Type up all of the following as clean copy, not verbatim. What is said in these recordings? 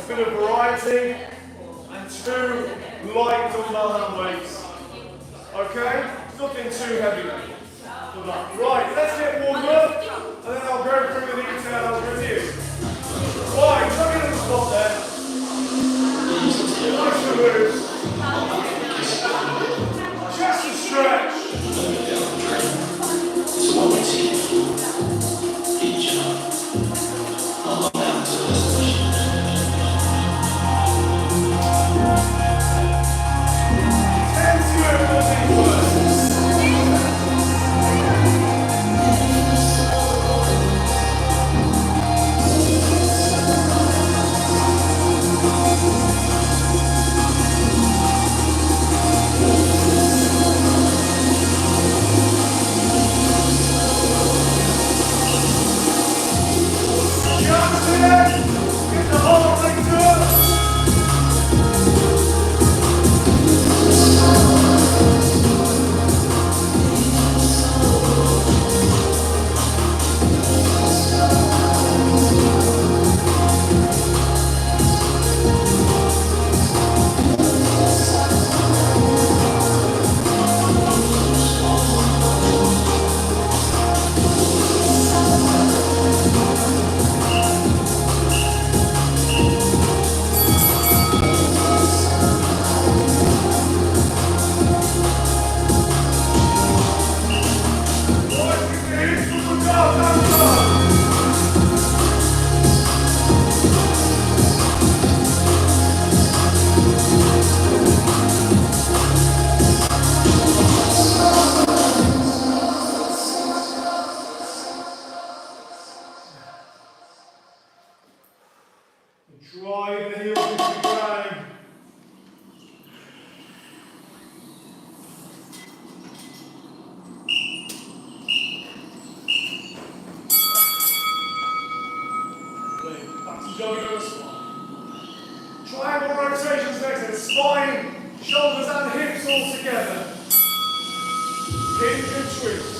bit of variety, and 2 light dumbbell weights. Okay? Nothing too heavy for that. Right, let's get warmed up, and then I'll go through the details with you. Right, look at the spot there. Nice and loose. Just a stretch. Drive the heels into the ground. Back to jogging on the spot. Triangle rotations next to the spine, shoulders and hips all together. Hinge and twist.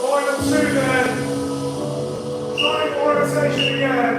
Final 2 then. Triangle rotation again.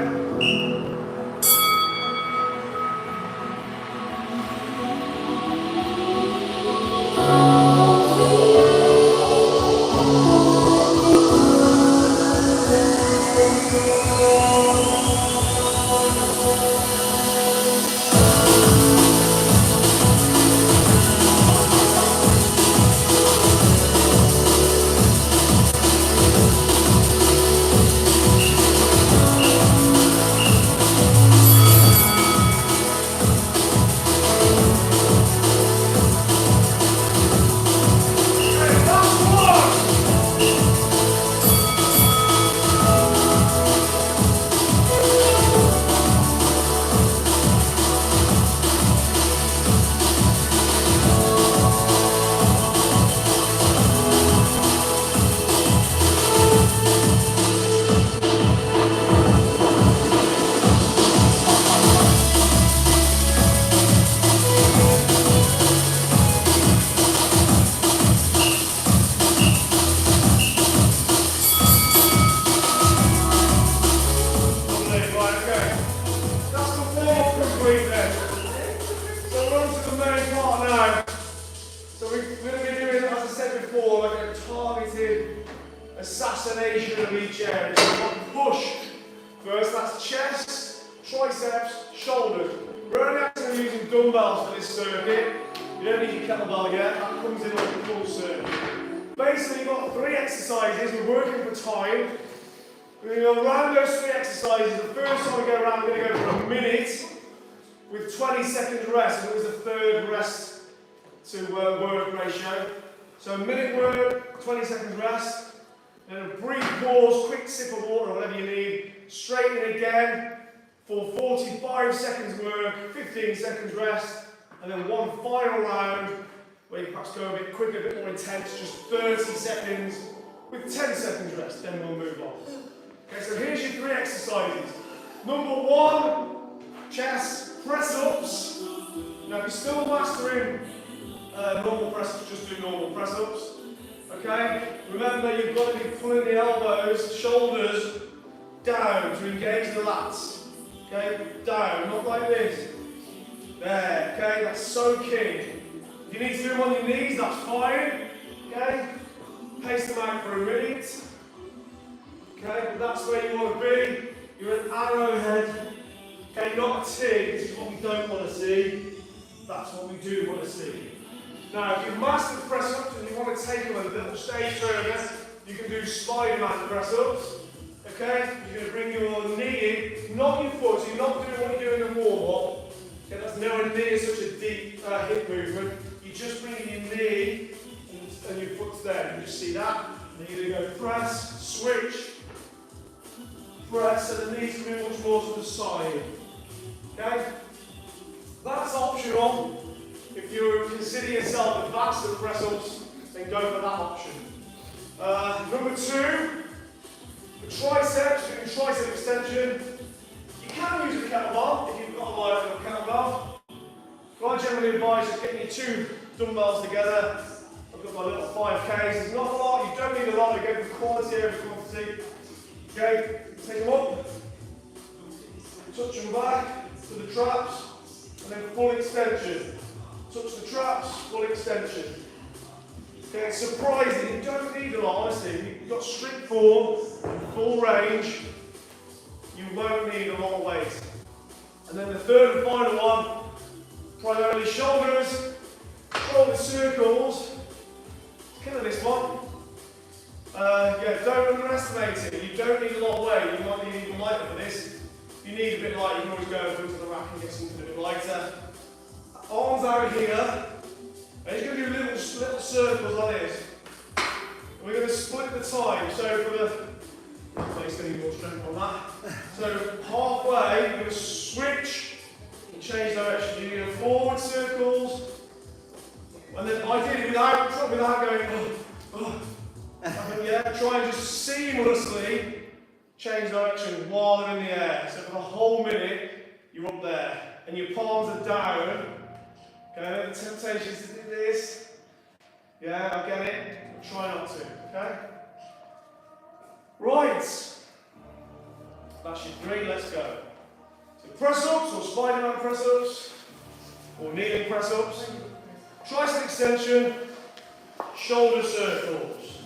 I said before, like a targeted assassination of each area. So you want to push. First, that's chest, triceps, shoulders. We're only actually using dumbbells for this circuit. You don't need your kettlebell yet. That comes in like a full circuit. Basically, you've got 3 exercises. We're working for time. We're going to go around those 3 exercises. The first time we go around, we're going to go for a minute with 20 seconds rest. And it was the third rest to work ratio. So a minute work, 20 seconds rest. Then a brief pause, quick sip of water, whatever you need. Straighten again for 45 seconds work, 15 seconds rest. And then one final round where you perhaps go a bit quicker, a bit more intense, just 30 seconds with 10 seconds rest. Then we'll move on. Okay, so here's your 3 exercises. Number 1, chest press-ups. Now if you're still mastering normal press-ups, just do normal press-ups. Okay? Remember, you've got to be pulling the elbows, shoulders down to engage the lats. Okay? Down, not like this. There, okay? That's so key. If you need to do them on your knees, that's fine. Okay? Pace them out for a minute. Okay? But that's where you want to be. You're an arrowhead. Okay? Not a T. This is what we don't want to see. That's what we do want to see. Now, if you've mastered press-ups and you want to take them a little stage further, you can do Spider-Man press-ups. Okay? You're going to bring your knee in, not your foot, so you're not doing what you do in the warm-up. Okay, that's nowhere near such a deep hip movement. You're just bringing your knee and your foot's there. You just see that. And then you're going to go press, switch, press, so the knees move much more to the side. Okay? That's optional. If you consider yourself advanced at press-ups, then go for that option. Number 2, the triceps, doing tricep extension. You can use a kettlebell if you've got a light kettlebell. But I generally advise just getting your 2 dumbbells together. I've got my little 5Ks. There's not a lot, you don't need a lot, you go for quality over quantity. Okay, take them up, touch them back to the traps, and then full extension. Touch the traps, full extension. Okay, it's surprising, you don't need a lot, honestly. If you've got strict form, full range, you won't need a lot of weight. And then the third and final one, primarily shoulders, shoulder circles. Killing this one. Yeah, don't underestimate it. You don't need a lot of weight, you might need even lighter for this. If you need a bit lighter, you can always go over to the rack and get something a bit lighter. Arms out here, and you're going to do little circles like this. And we're going to split the time. So for the, please don't need more strength on that. So halfway, you're going to switch and change direction. You're doing forward circles, and then ideally without going. Yeah, try and just seamlessly change direction while they're in the air. So for the whole minute, you're up there, and your palms are down. Okay, the temptation is to do this. Yeah, I get it. Try not to, okay? Right. That's your 3, let's go. So press-ups or Spider-Man press-ups, or kneeling press-ups, tricep extension, shoulder circles.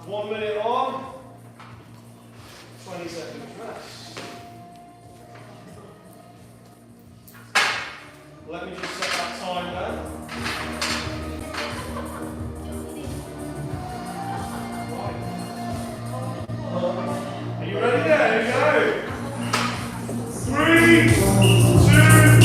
1 minute on, 20 seconds rest. Let me just set that time there. Right. Are you ready? There you go. 3, 2.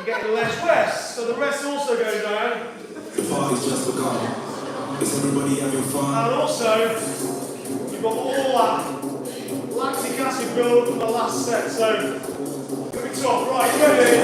getting less rest, so the rest also goes down. The party's just begun. Is everybody having fun? And also, you've got all that lactic acid build from the last set, so it's going to be tough. Right, you ready?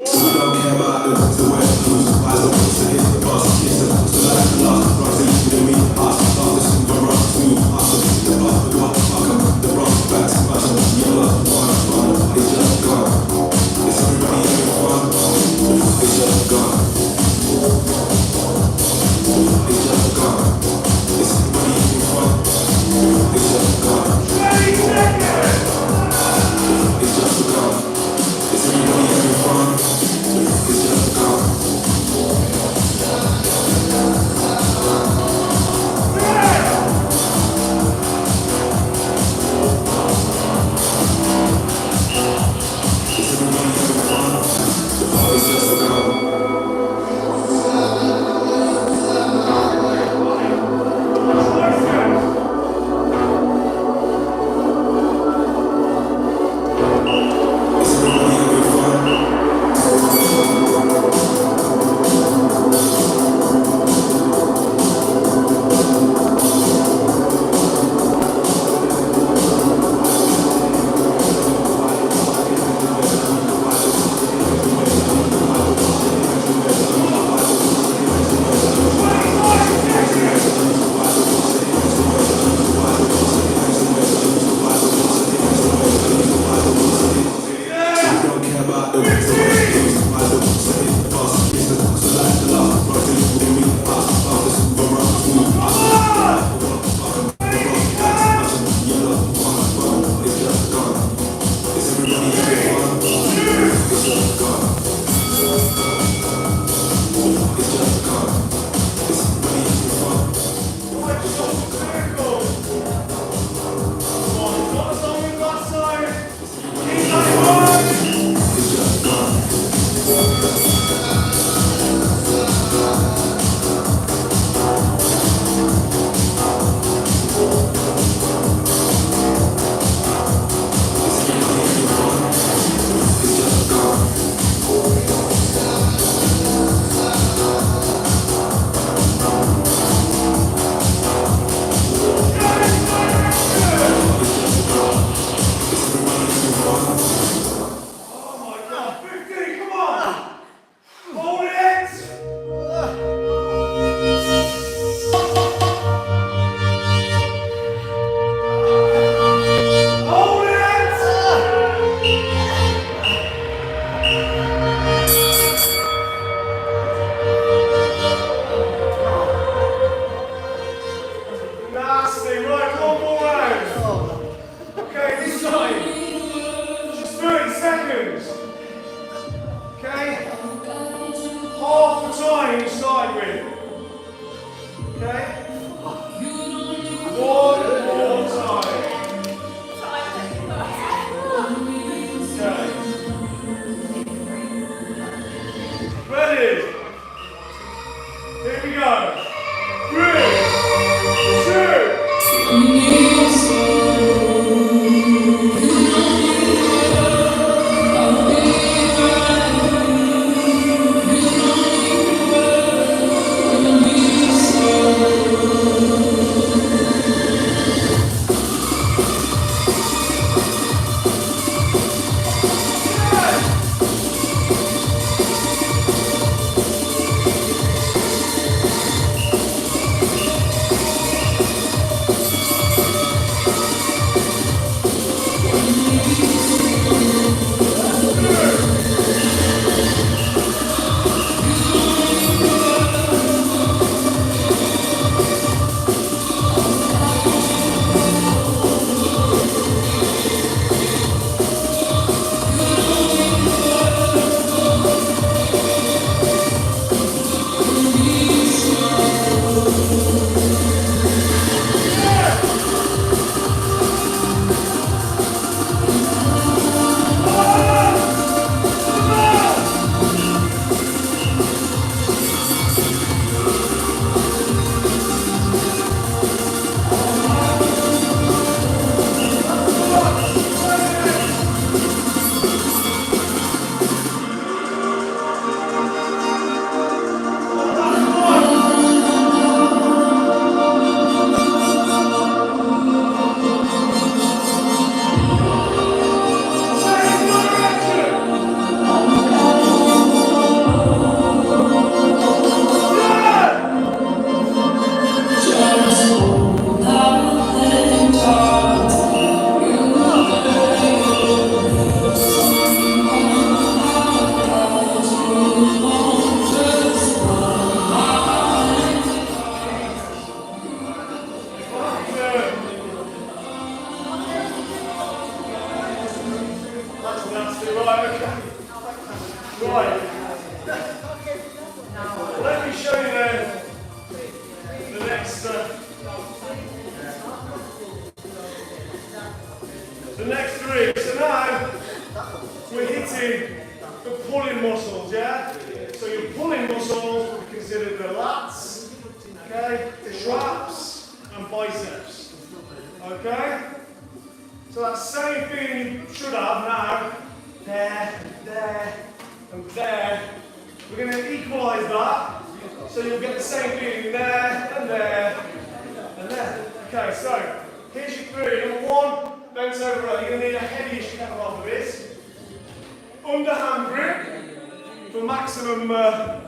We don't care about the west, who's by the ones to hit the bus, kiss them, so that's the last, rising to the meat, us, listen, the rock, two, us, the block, the block, fuck up, the rock, back to back, yellow, one, they just gone. Is everybody having fun? They just gone. They just gone. Is everybody having fun? The next 3. So now we're hitting the pulling muscles, yeah? So your pulling muscles would be considered the lats, okay, the traps and biceps. Okay? So that same feeling you should have now, there, and there. We're going to equalise that, so you'll get the same feeling there, and there, and there. Okay, so here's your 3. Number 1, bent over row. You're going to need a heavyish kettlebell for this. Underhand grip for maximum lat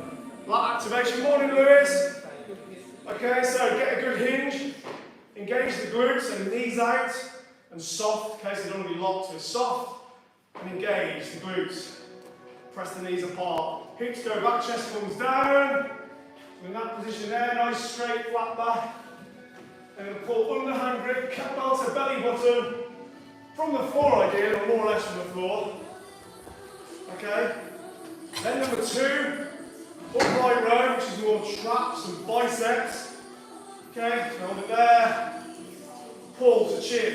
activation. Morning, Lewis. Okay, so get a good hinge. Engage the glutes and knees out and soft, in case they don't want to be locked, so soft and engage the glutes. Press the knees apart. Hips go back, chest comes down. So in that position there, nice straight flat back. And then pull underhand grip, kettlebell to belly button. From the floor ideally, or more or less from the floor. Okay. Then number 2, upright row, which is more traps and biceps. Okay, hold it there. Pull to chin.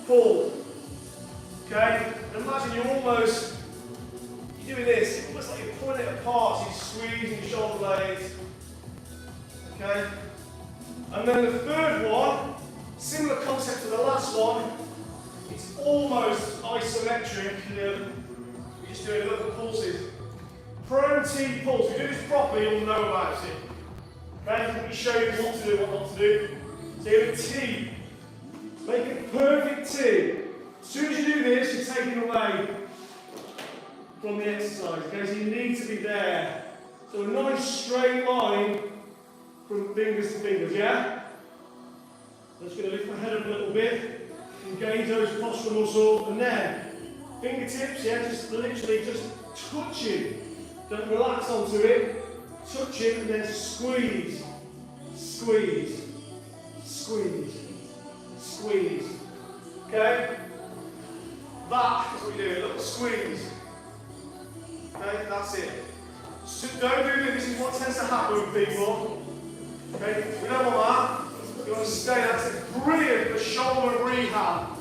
Pull. Okay, and imagine you're doing this. It looks like you're pulling it apart, so you're squeezing your shoulder blades. Okay, and then the 3rd one, similar concept to the last one. It's almost isometric. We're just doing little pulses. Prone T pulse. If you do this properly, you'll know about it. Okay, let me show you what to do, what not to do. So you have a T. Make it a perfect T. As soon as you do this, you're taking away from the exercise. Okay, so you need to be there. So a nice straight line from fingers to fingers, yeah? I'm just going to lift my head up a little bit, engage those postural muscles, and then fingertips, yeah, just literally just touching. Don't relax onto it. Touch it and then squeeze, squeeze, squeeze, squeeze. Okay? That is what we do, a little squeeze. Okay, that's it. So don't do this, this is what tends to happen with people. Okay, we don't want that. You want to stay, that's brilliant for shoulder rehab.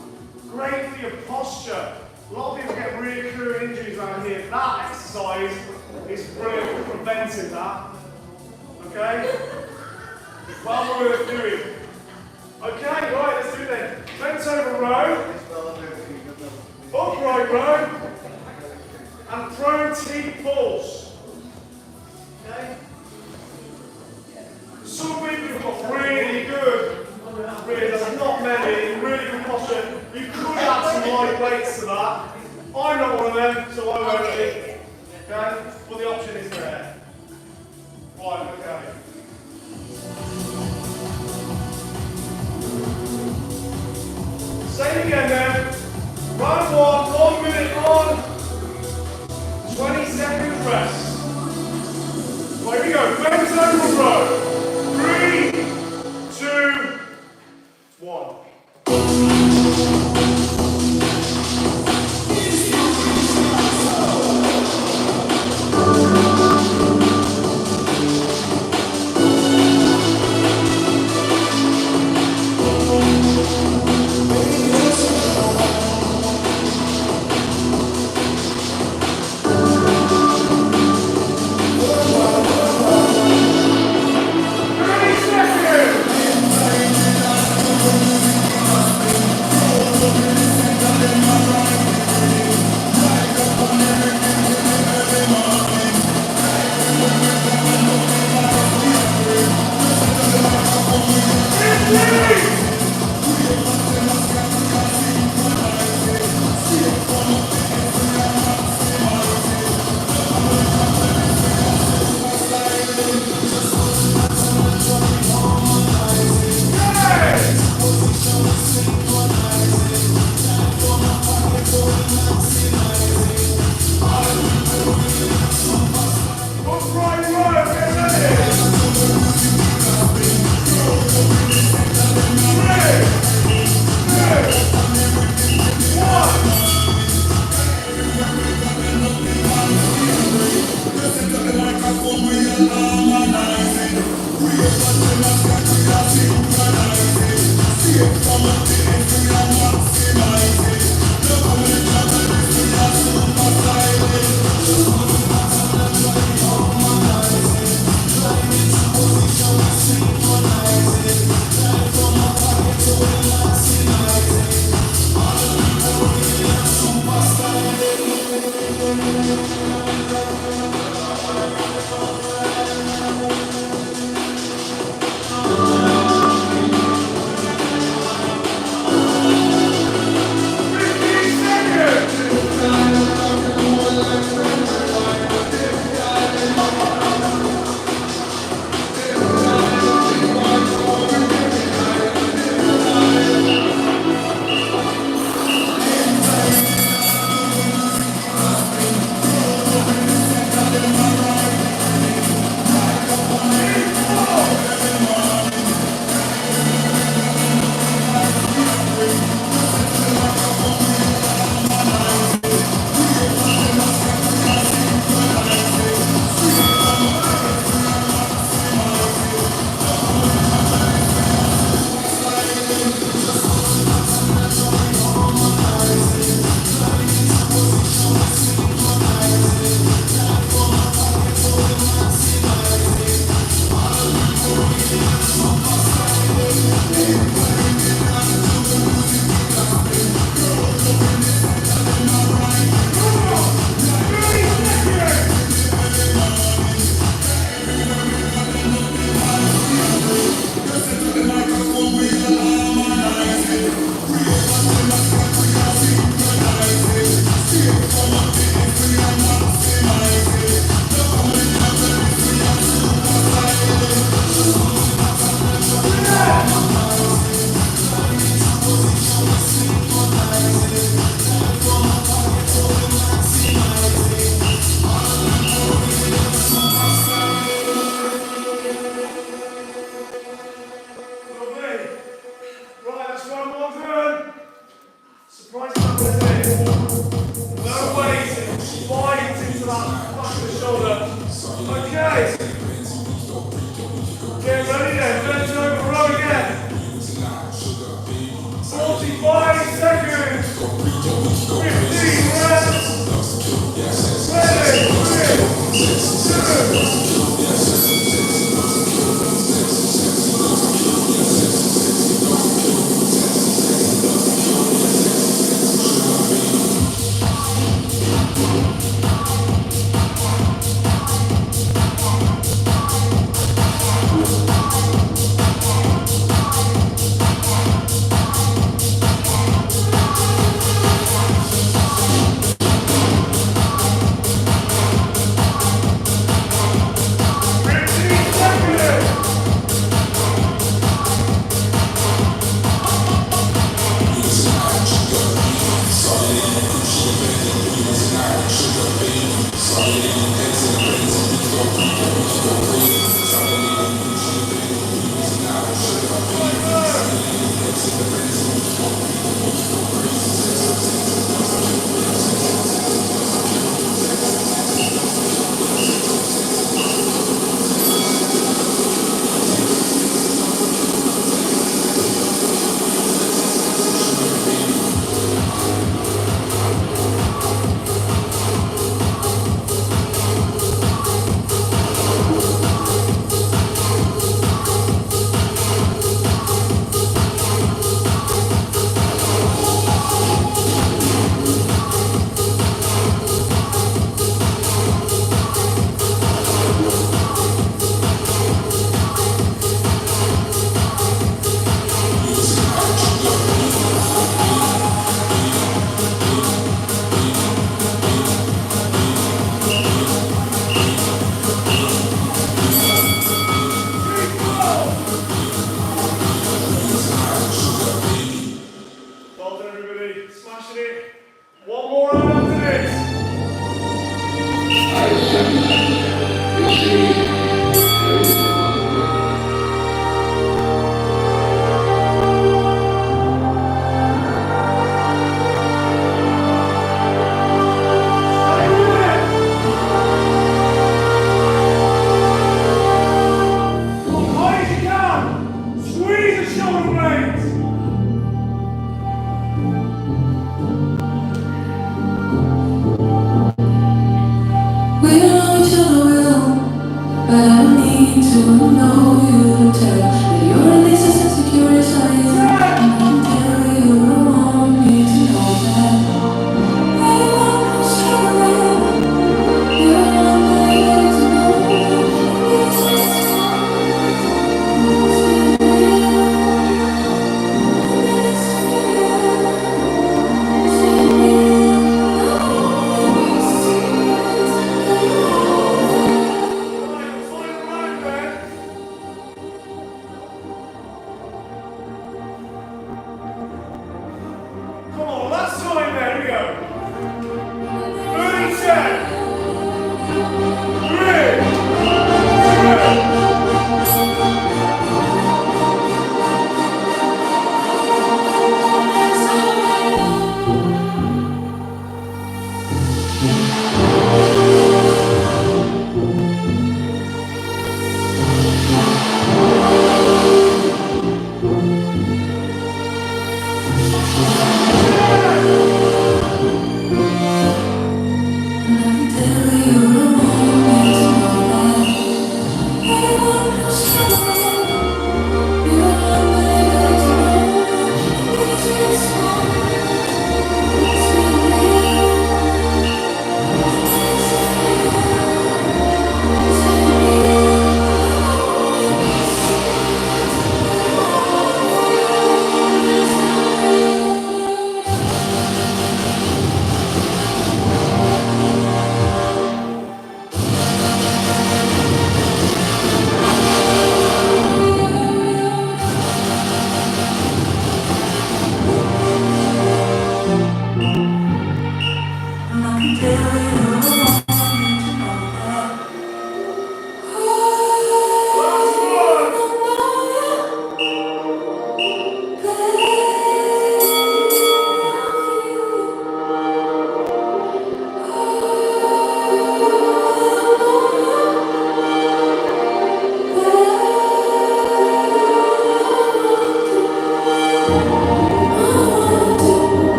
Great for your posture. A lot of people get recurring injuries around here. That exercise is brilliant for preventing that. Okay? Well worth doing. Okay, right, let's do it then. Bent over row. Upright row. And prone T pulse. Okay? Some people have got really good, there's not many, really good posture. You could add some light weights to that. I'm not one of them, so I won't be. Okay? But the option is there. Right, okay. Same again then. Round 1 minute on, 20 seconds rest. Right, here we go. Bend over row. 3, 2, 1. Your turn. Surprise tap, isn't it? No weight. Slide into that back of the shoulder. Okay. Get ready then. Bend over, row again. 45 seconds. 15 reps. Ready. 3, 2. Well done, everybody. Smashing it. One more round after this. Stay with it. Go as high as you can. Squeeze the shoulder blades. We don't know each other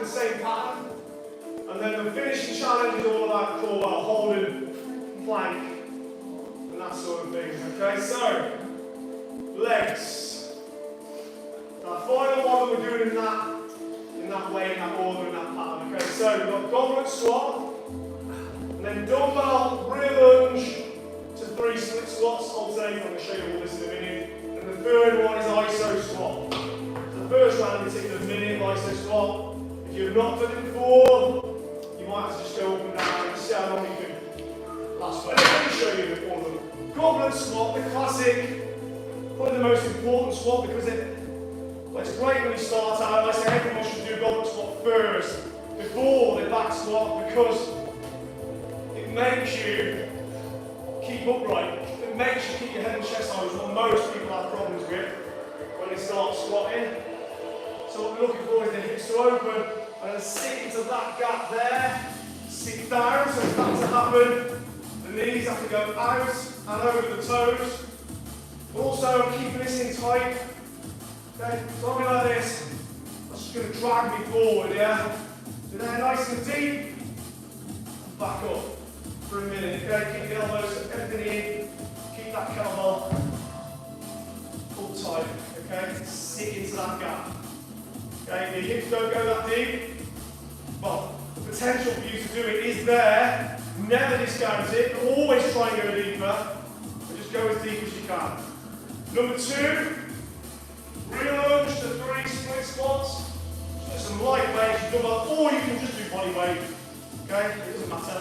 exactly the same pattern. And then the finishing challenge is all about core well, holding, plank, and that sort of thing. Okay, so legs. That final one that we're doing in that way, in that order, in that pattern. Okay, so we've got goblet squat, and then dumbbell rear lunge to 3 split squats. Alternate. I'm going to show you all this in a minute. And the third one is iso squat. So the first round we take a minute of iso squat. If you've not done it before, you might have to just go up and down and see how long you can last. But let me show you the order. Goblet squat, the classic, probably the most important squat because it's great when you start out. I say everyone should do goblet squat first before the back squat because it makes you keep upright. It makes you keep your head and chest high, which is what most people have problems with when they start squatting. So what we're looking for is the hips to open and then sit into that gap there. Sit down, so for that to happen, the knees have to go out and over the toes. Also, keeping this in tight. Okay, so I'll be like this. That's just going to drag me forward, yeah? So there, nice and deep. Back up for a minute, okay? Keep the elbows, everything in. Keep that kettlebell pulled tight, okay? Sit into that gap. Okay, your hips don't go that deep, but the potential for you to do it is there. Never discount it. Always try and go deeper, but just go as deep as you can. Number 2, rear lunge to 3 split squats. Just some light weights, dumbbell, or you can just do body weight. Okay, it doesn't matter.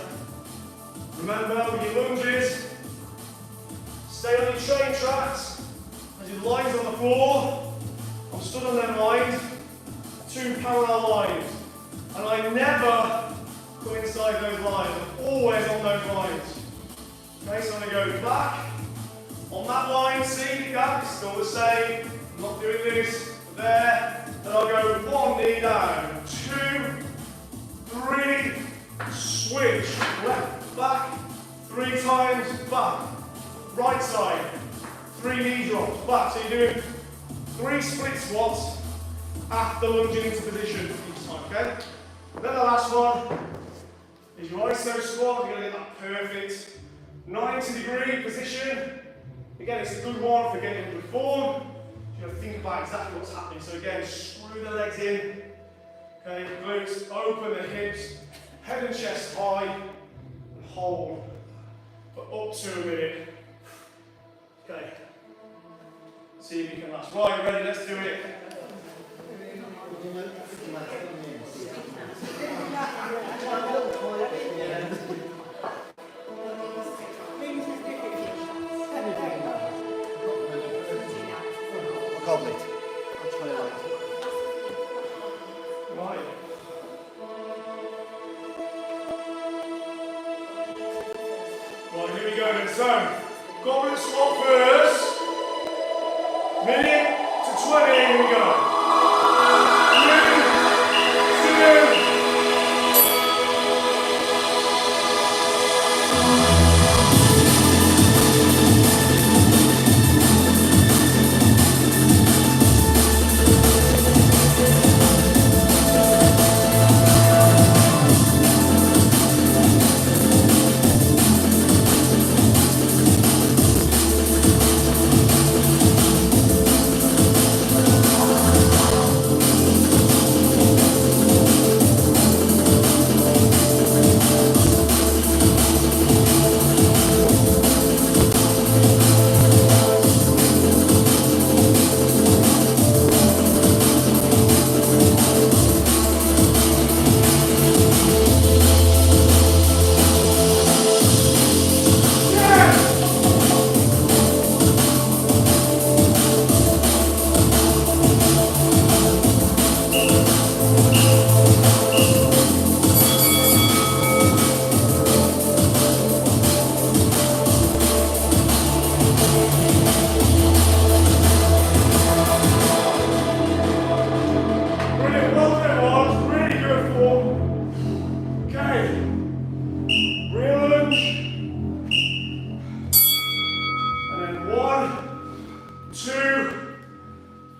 Remember with your lunges, stay on your train tracks. As your lines on the floor, I'm stood on them lines. 2 parallel lines, and I never go inside those lines. I'm always on those lines. Okay, so I'm going to go back on that line. See the gap is still the same. I'm not doing this there. Then I'll go 1 knee down, 2, 3, switch, left, back, 3 times, back, right side, 3 knee drops, back. So you're doing 3 split squats after lunging into position each time, okay? And then the last one is your iso squat. You're going to get that perfect 90-degree position. Again, it's a good one for getting into form. You've got to think about exactly what's happening. So again, screw the legs in. Okay, glutes, open the hips, head and chest high, and hold for up to a minute. Okay. See if you can last. Right, ready? Let's do it. Goblet. Right. Right, here we go then. So, goblet squat first. Minute to 20, here we go.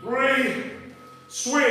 3, 2,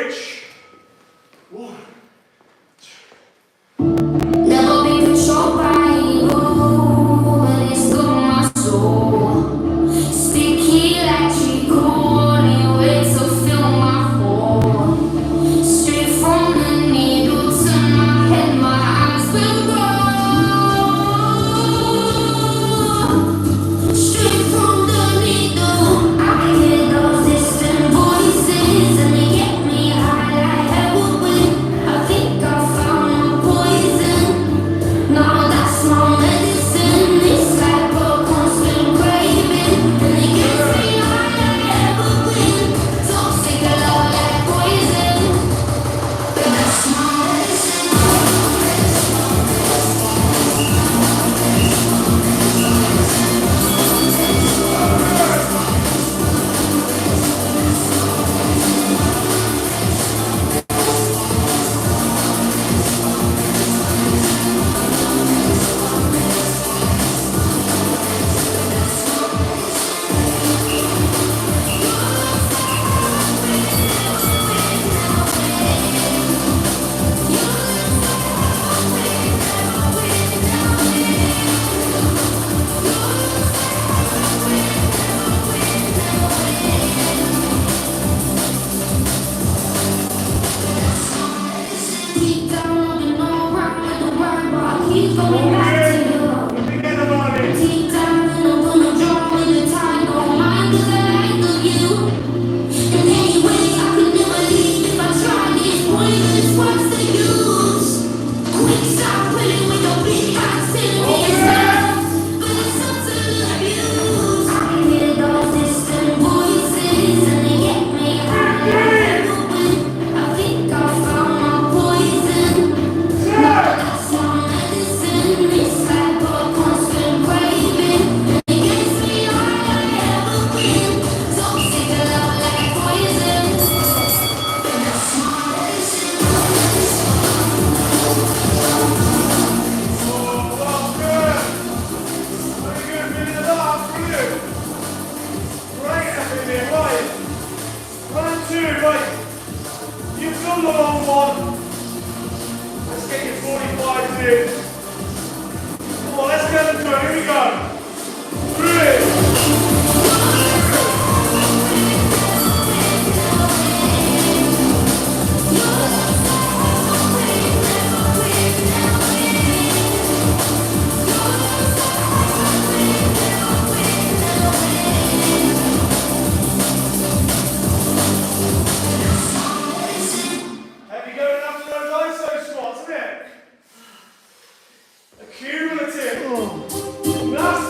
You've done the long one. Let's get your 45s in. Come on, let's get them going. Here we go. 3. Have you got enough of those ISO squats, isn't it? Accumulative. That's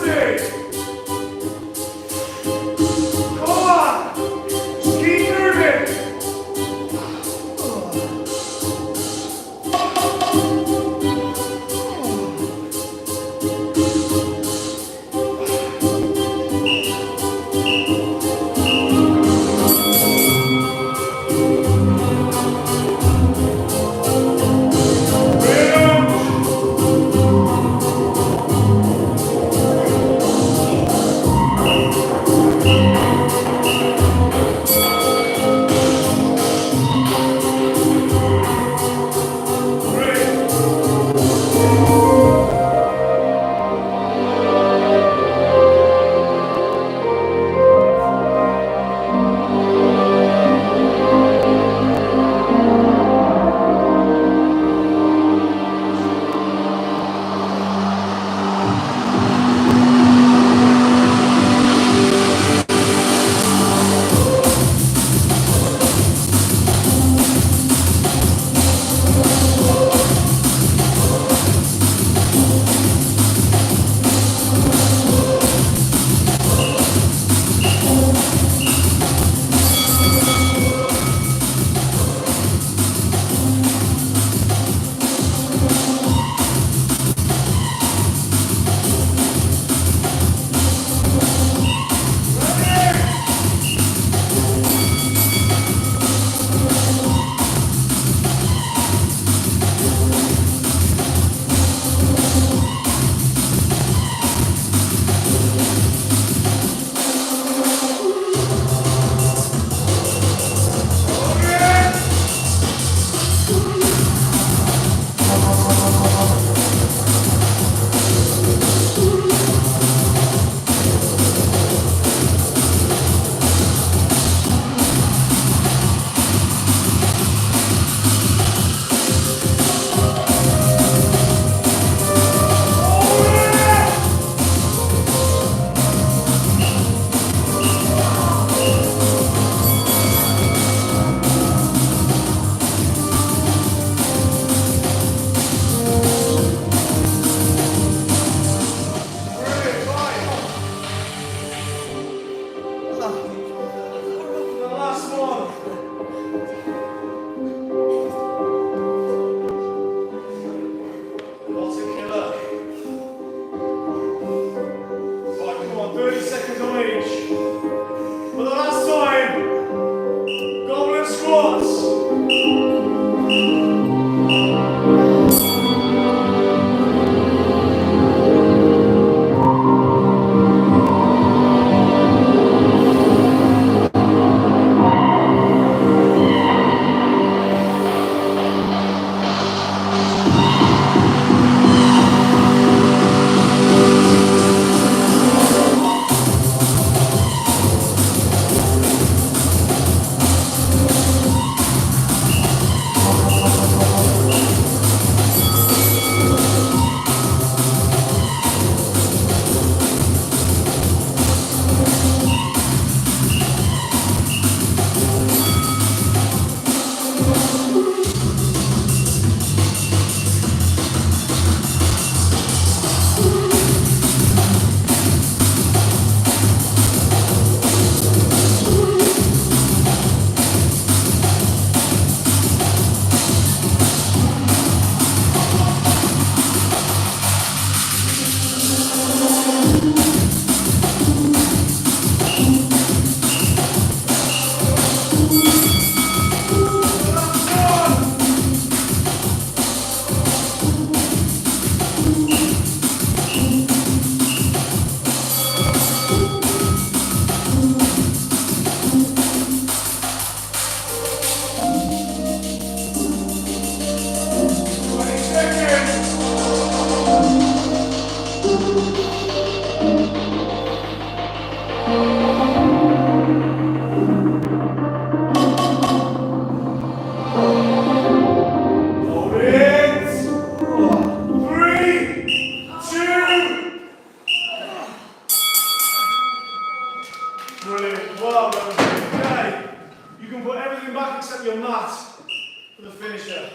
for the finisher.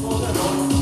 Well done, Ron.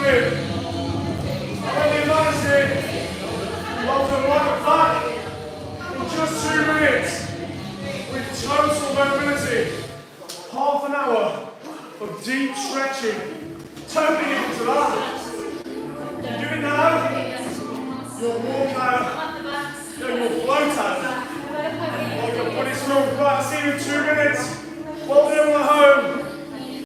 it. When you manage it, welcome right back in just 2 minutes with total mobility. Half an hour of deep stretching. Totally equal to that. You do it now, you'll walk out, then you'll float out. Like your body's real flat. See you in 2 minutes.